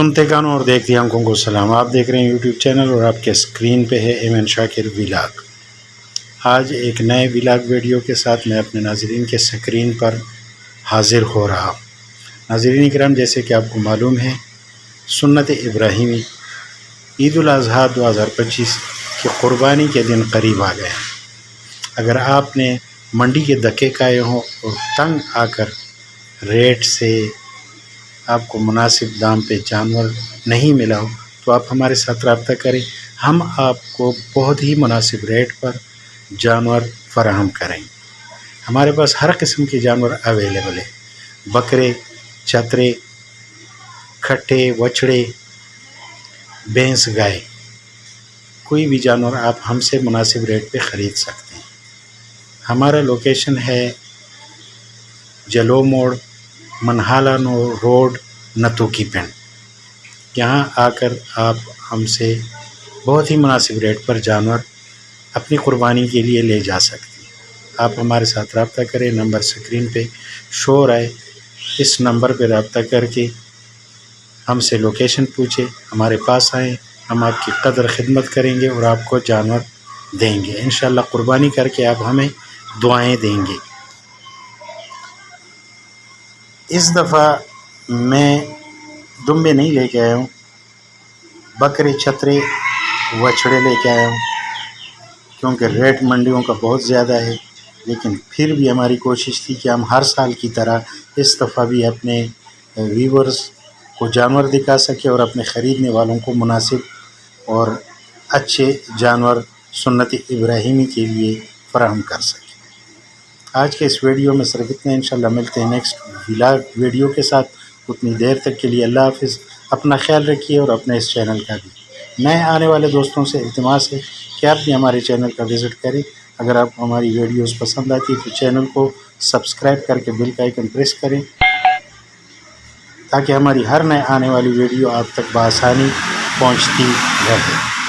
سنتے کانوں اور دیکھتے آنکھوں کو سلام۔ آپ دیکھ رہے ہیں یوٹیوب چینل اور آپ کے اسکرین پہ ہے ایمن شاکر ولاگ۔ آج ایک نئے ولاگ ویڈیو کے ساتھ میں اپنے ناظرین کے اسکرین پر حاضر ہو رہا ہوں۔ ناظرین کرام، جیسے کہ آپ کو معلوم ہے، سنت ابراہیمی عید الاضحیٰ 2025 کی قربانی کے دن قریب آ گئے ہیں۔ اگر آپ نے منڈی کے دھکے کھائے ہوں اور تنگ آ کر ریٹ سے آپ کو مناسب دام پہ جانور نہیں ملا ہو تو آپ ہمارے ساتھ رابطہ کریں، ہم آپ کو بہت ہی مناسب ریٹ پر جانور فراہم کریں۔ ہمارے پاس ہر قسم کے جانور اویلیبل ہیں، بکرے، چترے، کھٹے، وچھڑے، بھینس، گائے، کوئی بھی جانور آپ ہم سے مناسب ریٹ پہ خرید سکتے ہیں۔ ہمارا لوکیشن ہے جلو موڑ، منہالہ روڈ، نتوکی پنڈ۔ یہاں آ کر آپ ہم سے بہت ہی مناسب ریٹ پر جانور اپنی قربانی کے لیے لے جا سکتے ہیں۔ آپ ہمارے ساتھ رابطہ کریں، نمبر اسکرین پہ شو ہو رہا ہے، اس نمبر پہ رابطہ کر کے ہم سے لوکیشن پوچھیں، ہمارے پاس آئیں، ہم آپ کی قدر خدمت کریں گے اور آپ کو جانور دیں گے۔ انشاءاللہ قربانی کر کے آپ ہمیں دعائیں دیں گے۔ اس دفعہ میں دمبے نہیں لے کے آیا ہوں، بکرے، چترے، وچھڑے لے کے آیا ہوں، کیونکہ ریٹ منڈیوں کا بہت زیادہ ہے، لیکن پھر بھی ہماری کوشش تھی کہ ہم ہر سال کی طرح اس دفعہ بھی اپنے ویورز کو جانور دکھا سکیں اور اپنے خریدنے والوں کو مناسب اور اچھے جانور سنت ابراہیمی کے لیے فراہم کر سکیں۔ آج کے اس ویڈیو میں صرف اتنے، انشاءاللہ ملتے ہیں نیکسٹ ولاگ ویڈیو کے ساتھ۔ اتنی دیر تک کے لیے اللہ حافظ، اپنا خیال رکھیے اور اپنے اس چینل کا بھی۔ نئے آنے والے دوستوں سے التماس ہے کہ آپ بھی ہمارے چینل کا وزٹ کریں۔ اگر آپ کو ہماری ویڈیوز پسند آتی ہے تو چینل کو سبسکرائب کر کے بیل کا آئیکن پریس کریں تاکہ ہماری ہر نئے آنے والی ویڈیو آپ تک بآسانی پہنچتی رہے۔